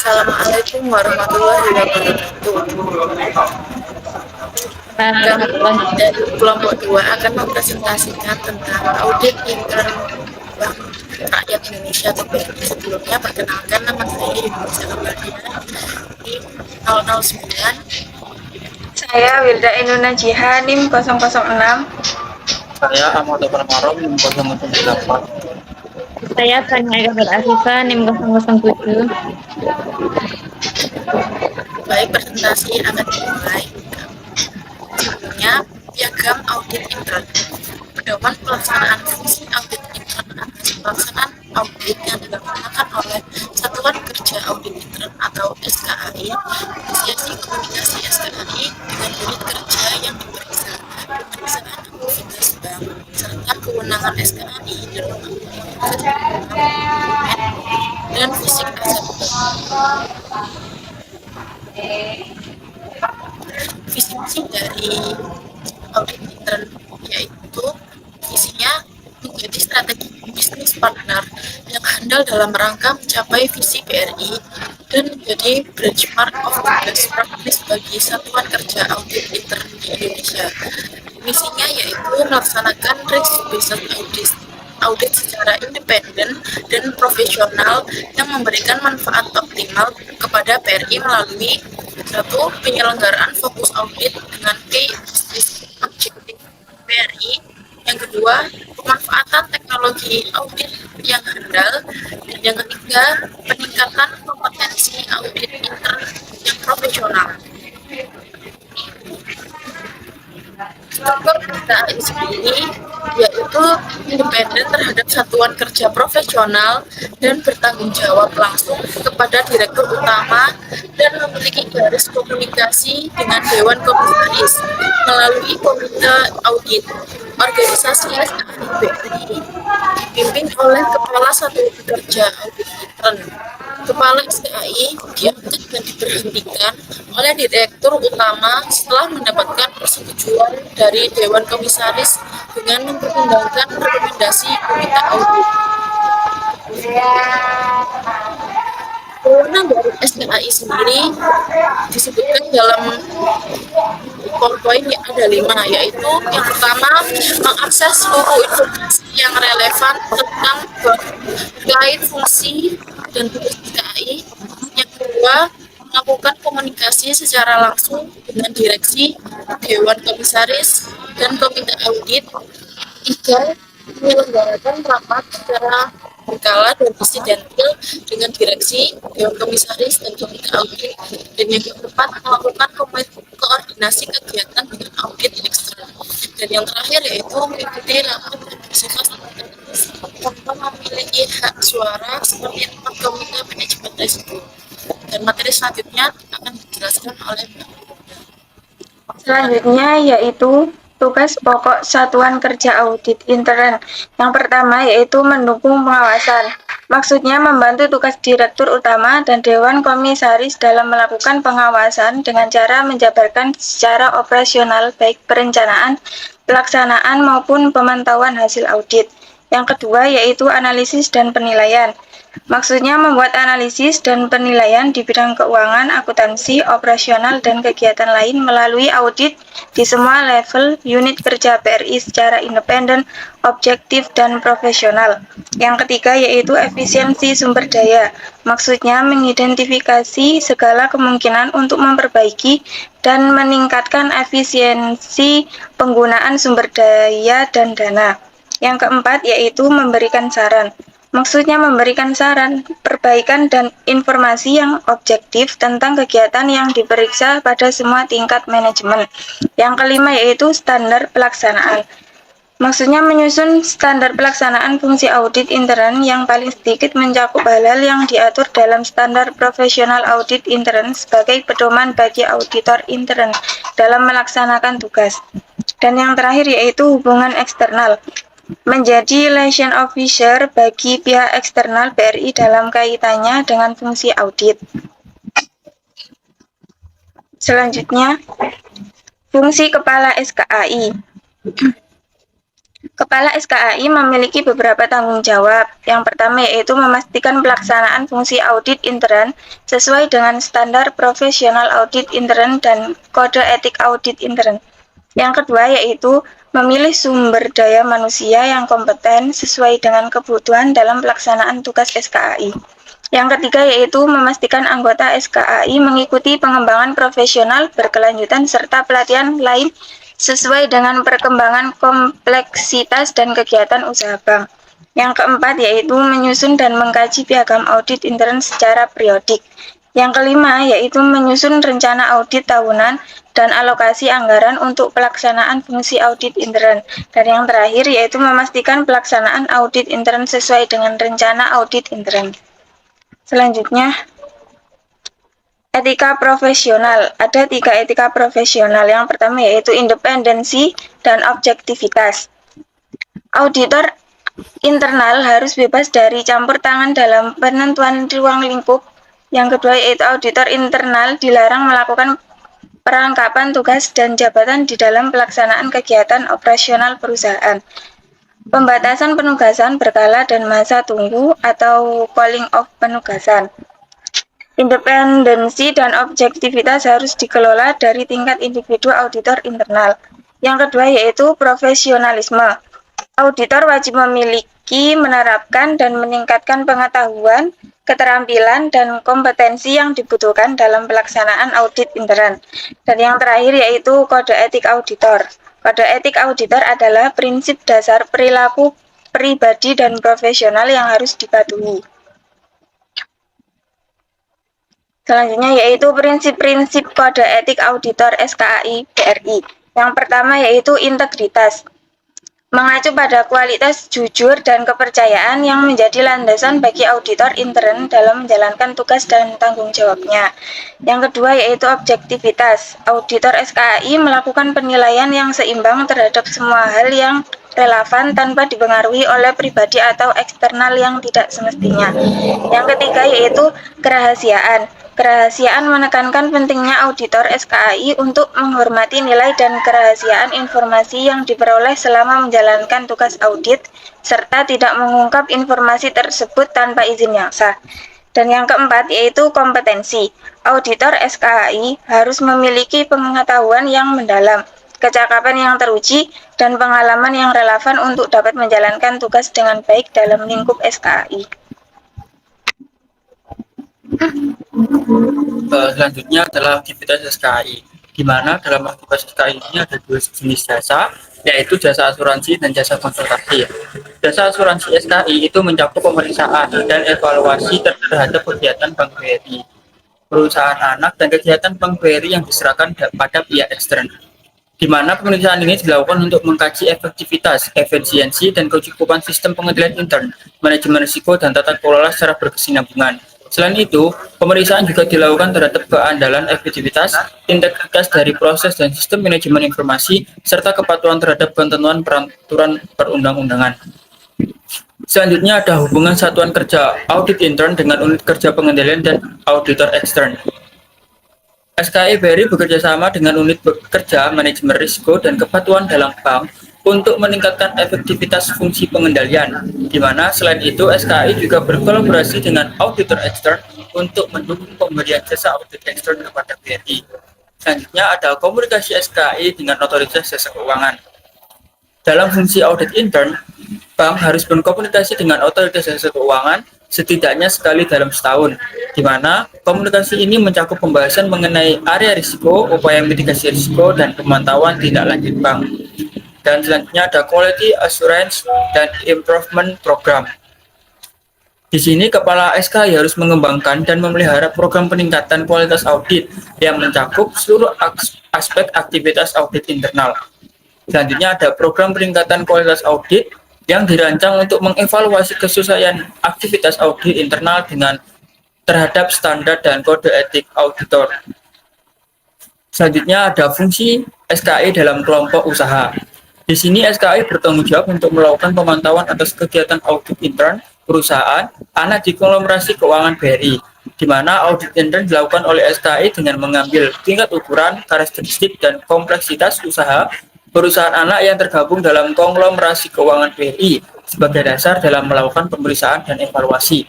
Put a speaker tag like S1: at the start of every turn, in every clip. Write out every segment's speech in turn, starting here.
S1: Assalamualaikum warahmatullahi wabarakatuh. Kami dari kelompok 2 akan mempresentasikan tentang audit intern Bank Rakyat Indonesia atau BRI. Sebelumnya perkenalkan, nama saya Yunus Abadian di 009.
S2: Saya Wilda Inuna Jiha, NIM 006.
S3: Saya Ahmad Permarom, NIM 008.
S4: Saya Tanya Gabar Afifa, NIM 007.
S1: Baik, presentasi akan dimulai. Sebelumnya, piagam audit intern. Pedoman pelaksanaan fungsi audit intern atas pelaksanaan audit yang dilaksanakan oleh Satuan Kerja Audit Intern atau SKAI, inisiasi komunikasi SKAI dengan unit kerja yang diperiksa, pemeriksaan aktivitas bank, serta kewenangan SKAI dalam dan fisik aset bank. Visi misi dari audit intern yaitu visinya menjadi strategi bisnis partner yang handal dalam rangka mencapai visi BRI dan menjadi benchmark of the best practice bagi satuan kerja audit intern di Indonesia. Misinya yaitu melaksanakan risk-based audit secara independen dan profesional yang memberikan manfaat optimal kepada BRI melalui satu, penyelenggaraan fokus audit dengan key business objective BRI. Yang kedua, pemanfaatan teknologi audit yang handal. Dan yang ketiga, peningkatan kompetensi audit intern yang profesional. Struktur KKI sendiri yaitu independen terhadap satuan kerja profesional dan bertanggung jawab langsung kepada direktur utama dan memiliki garis komunikasi dengan Dewan Komisaris melalui Komite Audit. Organisasi SKAI BRI dipimpin oleh Kepala Satuan Kerja Audit Intern. Kepala SKAI diangkat dan diberhentikan oleh Direktur Utama setelah mendapatkan persetujuan dari Dewan Komisaris dengan mempertimbangkan rekomendasi Komite Audit. Wewenang dari SKAI sendiri disebutkan dalam PowerPoint ada 5, yaitu yang pertama, mengakses seluruh informasi yang relevan tentang terkait fungsi dan tugas SKAI. Yang kedua, melakukan komunikasi secara langsung dengan direksi, Dewan Komisaris, dan Komite Audit. Tiga, menyelenggarakan rapat secara berkala dan insidental dengan direksi, Dewan Komisaris, dan Komite Audit. Dan yang keempat, melakukan koordinasi kegiatan dengan audit eksternal. Dan yang terakhir yaitu mengikuti rapat yang bersifat tanpa memiliki hak suara seperti rapat Komite Manajemen Risiko. Dan materi selanjutnya akan dijelaskan oleh Mbak.
S2: Selanjutnya yaitu tugas pokok Satuan Kerja Audit Intern. Yang pertama yaitu mendukung pengawasan. Maksudnya membantu tugas Direktur Utama dan Dewan Komisaris dalam melakukan pengawasan dengan cara menjabarkan secara operasional baik perencanaan, pelaksanaan maupun pemantauan hasil audit. Yang kedua yaitu analisis dan penilaian. Maksudnya membuat analisis dan penilaian di bidang keuangan, akuntansi, operasional, dan kegiatan lain melalui audit di semua level unit kerja BRI secara independen, objektif, dan profesional. Yang ketiga yaitu efisiensi sumber daya. Maksudnya mengidentifikasi segala kemungkinan untuk memperbaiki dan meningkatkan efisiensi penggunaan sumber daya dan dana. Yang keempat yaitu memberikan saran. Maksudnya memberikan saran, perbaikan, dan informasi yang objektif tentang kegiatan yang diperiksa pada semua tingkat manajemen. Yang kelima yaitu standar pelaksanaan. Maksudnya menyusun standar pelaksanaan fungsi audit intern yang paling sedikit mencakup hal-hal yang diatur dalam standar profesional audit intern sebagai pedoman bagi auditor intern dalam melaksanakan tugas. Dan yang terakhir yaitu hubungan eksternal. Menjadi liaison officer bagi pihak eksternal BRI dalam kaitannya dengan fungsi audit. Selanjutnya, fungsi Kepala SKAI. Kepala SKAI memiliki beberapa tanggung jawab. Yang pertama yaitu memastikan pelaksanaan fungsi audit intern sesuai dengan standar profesional audit intern dan kode etik audit intern. Yang kedua yaitu memilih sumber daya manusia yang kompeten sesuai dengan kebutuhan dalam pelaksanaan tugas SKAI. Yang ketiga yaitu memastikan anggota SKAI mengikuti pengembangan profesional berkelanjutan serta pelatihan lain sesuai dengan perkembangan kompleksitas dan kegiatan usaha bank. Yang keempat yaitu menyusun dan mengkaji piagam audit intern secara periodik. Yang kelima yaitu menyusun rencana audit tahunan dan alokasi anggaran untuk pelaksanaan fungsi audit intern. Dan yang terakhir yaitu memastikan pelaksanaan audit intern sesuai dengan rencana audit intern. Selanjutnya, etika profesional. Ada 3 etika profesional. Yang pertama yaitu independensi dan objektivitas. Auditor internal harus bebas dari campur tangan dalam penentuan ruang lingkup. Yang kedua yaitu auditor internal dilarang melakukan perangkapan tugas dan jabatan di dalam pelaksanaan kegiatan operasional perusahaan. Pembatasan penugasan berkala dan masa tunggu atau calling off penugasan. Independensi dan objektivitas harus dikelola dari tingkat individu auditor internal. Yang kedua yaitu profesionalisme. Auditor wajib memiliki, menerapkan, dan meningkatkan pengetahuan, keterampilan, dan kompetensi yang dibutuhkan dalam pelaksanaan audit intern. Dan yang terakhir yaitu kode etik auditor. Kode etik auditor adalah prinsip dasar perilaku pribadi dan profesional yang harus dipatuhi. Selanjutnya yaitu prinsip-prinsip kode etik auditor SKAI BRI. Yang pertama yaitu integritas. Mengacu pada kualitas jujur dan kepercayaan yang menjadi landasan bagi auditor intern dalam menjalankan tugas dan tanggung jawabnya. Yang kedua yaitu objektivitas. Auditor SKAI melakukan penilaian yang seimbang terhadap semua hal yang relevan tanpa dipengaruhi oleh pribadi atau eksternal yang tidak semestinya. Yang ketiga yaitu kerahasiaan. Kerahasiaan menekankan pentingnya auditor SKAI untuk menghormati nilai dan kerahasiaan informasi yang diperoleh selama menjalankan tugas audit, serta tidak mengungkap informasi tersebut tanpa izin yang sah. Dan yang keempat yaitu kompetensi. Auditor SKAI harus memiliki pengetahuan yang mendalam, kecakapan yang teruji, dan pengalaman yang relevan untuk dapat menjalankan tugas dengan baik dalam lingkup SKAI.
S3: Selanjutnya adalah aktivitas SKAI, di mana dalam aktivitas SKAI ini ada 2 jenis jasa, yaitu jasa asuransi dan jasa konsultasi. Jasa asuransi SKAI itu mencakup pemeriksaan dan evaluasi terhadap kegiatan Bank BRI, perusahaan anak, dan kegiatan Bank BRI yang diserahkan pada pihak ekstern, di mana pemeriksaan ini dilakukan untuk mengkaji efektivitas, efisiensi, dan kecukupan sistem pengendalian intern, manajemen risiko, dan tata kelola secara berkesinambungan. Selain itu, pemeriksaan juga dilakukan terhadap keandalan, efektivitas, integritas dari proses dan sistem manajemen informasi, serta kepatuhan terhadap ketentuan peraturan perundang-undangan. Selanjutnya ada hubungan satuan kerja audit intern dengan unit kerja pengendalian dan auditor ekstern. SKAI BRI bekerja sama dengan unit kerja manajemen risiko dan kepatuhan dalam bank untuk meningkatkan efektivitas fungsi pengendalian, di mana selain itu SKAI juga berkolaborasi dengan auditor ekstern untuk mendukung pemberian jasa audit ekstern kepada BRI. Selanjutnya ada komunikasi SKAI dengan otoritas jasa keuangan. Dalam fungsi audit intern, bank harus berkomunikasi dengan otoritas jasa keuangan setidaknya sekali dalam setahun, di mana komunikasi ini mencakup pembahasan mengenai area risiko, upaya mitigasi risiko, dan pemantauan tindak lanjut bank. Dan selanjutnya ada Quality Assurance dan Improvement Program. Di sini Kepala SKAI harus mengembangkan dan memelihara program peningkatan kualitas audit yang mencakup seluruh aspek aktivitas audit internal. Selanjutnya ada program peningkatan kualitas audit yang dirancang untuk mengevaluasi kesesuaian aktivitas audit internal dengan terhadap standar dan kode etik auditor. Selanjutnya ada fungsi SKAI dalam kelompok usaha. Di sini SKAI bertanggung jawab untuk melakukan pemantauan atas kegiatan audit intern perusahaan anak di konglomerasi keuangan BRI, di mana audit intern dilakukan oleh SKAI dengan mengambil tingkat ukuran, karakteristik, dan kompleksitas usaha perusahaan anak yang tergabung dalam konglomerasi keuangan BRI sebagai dasar dalam melakukan pemeriksaan dan evaluasi.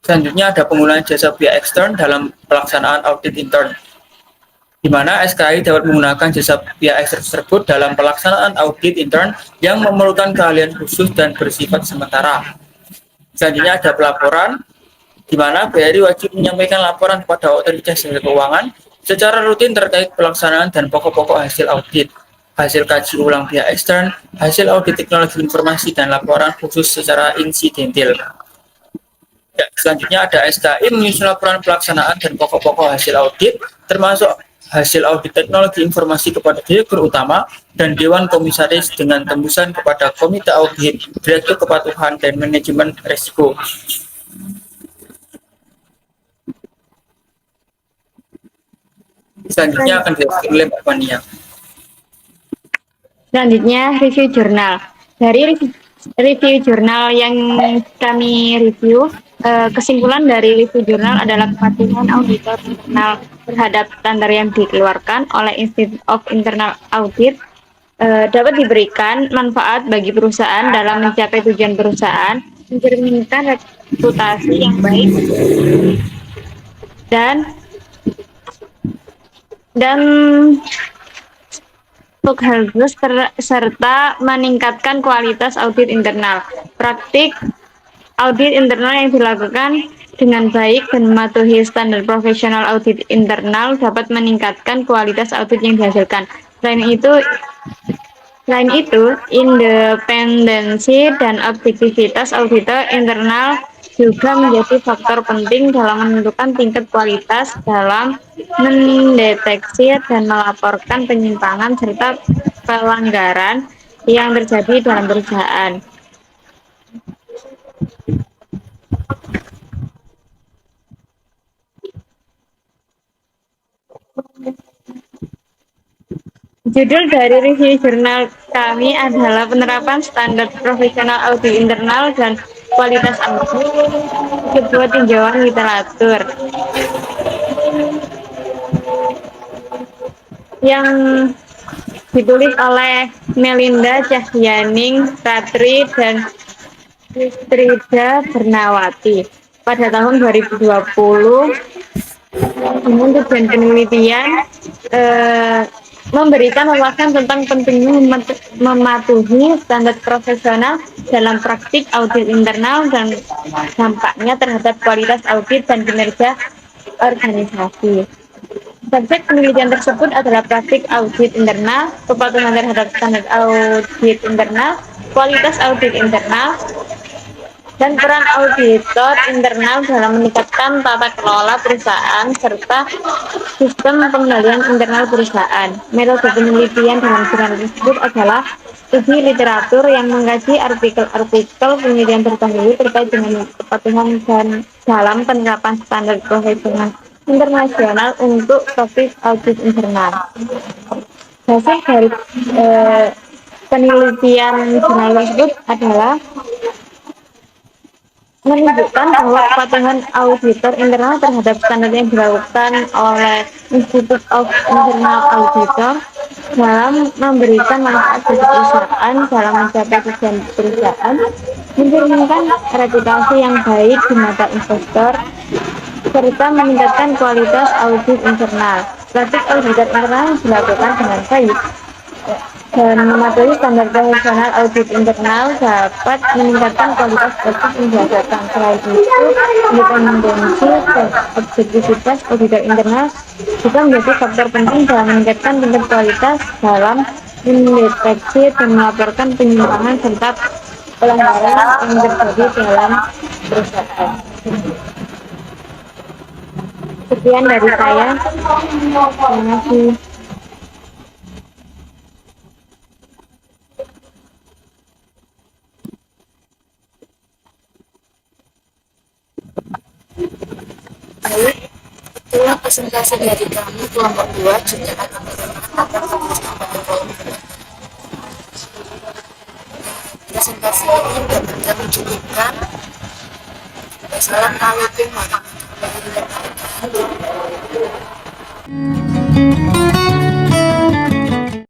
S3: Selanjutnya ada penggunaan jasa pihak ekstern dalam pelaksanaan audit intern, di mana SKI dapat menggunakan jasa pihak ekstern tersebut dalam pelaksanaan audit intern yang memerlukan keahlian khusus dan bersifat sementara. Selanjutnya ada pelaporan, di mana BRI wajib menyampaikan laporan kepada otoritas jasa keuangan secara rutin terkait pelaksanaan dan pokok-pokok hasil audit, hasil kaji ulang pihak ekstern, hasil audit teknologi informasi, dan laporan khusus secara insidentil. Ya, selanjutnya ada SKI menyusun laporan pelaksanaan dan pokok-pokok hasil audit, termasuk hasil audit teknologi informasi kepada Direktur Utama dan Dewan Komisaris dengan tembusan kepada Komite Audit, Direktur Kepatuhan, dan Manajemen Risiko. Selanjutnya akan dilakukan oleh Mbak Fania.
S4: Selanjutnya review jurnal. Dari review jurnal yang kami review, kesimpulan dari review jurnal adalah kepatuhan auditor internal terhadap standar yang dikeluarkan oleh Institute of Internal Audit dapat diberikan manfaat bagi perusahaan dalam mencapai tujuan perusahaan, mencerminkan reputasi yang baik dan harus serta meningkatkan kualitas audit internal. Praktik audit internal yang dilakukan dengan baik dan mematuhi standar profesional audit internal dapat meningkatkan kualitas audit yang dihasilkan. Selain itu, independensi dan objektivitas auditor internal juga menjadi faktor penting dalam menentukan tingkat kualitas dalam mendeteksi dan melaporkan penyimpangan serta pelanggaran yang terjadi dalam perusahaan. Judul dari review jurnal kami adalah penerapan standar profesional audit internal dan kualitas audit, sebuah tinjauan literatur yang ditulis oleh Melinda Cahyaning Ratri dan Trida Bernawati pada tahun 2020. Namun tujuan penelitian memberikan wawasan tentang pentingnya mematuhi standar profesional dalam praktik audit internal dan dampaknya terhadap kualitas audit dan kinerja organisasi. Subjek penelitian tersebut adalah praktik audit internal, kepatuhan terhadap standar audit internal, kualitas audit internal, dan peran auditor internal dalam meningkatkan tata kelola perusahaan serta sistem pengendalian internal perusahaan. Metode penelitian dalam jurnal tersebut adalah studi literatur yang mengkaji artikel-artikel penelitian terdahulu terkait dengan kepatuhan dan dalam penerapan standar profesional internasional untuk praktik audit internal. Hasil dari penelitian jurnal tersebut adalah menunjukkan bahwa kepatuhan auditor internal terhadap standar yang dilakukan oleh Institute of Internal Auditor dalam memberikan manfaat bagi perusahaan dalam mencapai tujuan perusahaan, mencerminkan reputasi yang baik di mata investor, serta meningkatkan kualitas audit internal. Praktik auditor internal dilakukan dengan baik dan mematuhi standar profesional audit internal dapat meningkatkan kualitas audit yang dihasilkan. Selain itu, independensi dan objektivitas auditor internal juga menjadi faktor penting dalam meningkatkan tingkat kualitas dalam mendeteksi dan melaporkan penyimpangan serta pelanggaran yang terjadi dalam perusahaan. Sekian dari saya. Terima kasih.
S1: Baik, itulah presentasi dari kami kelompok 2 juga akan presentasi ini dapat kami cukupkan. Assalamualaikum warahmatullahi wabarakatuh.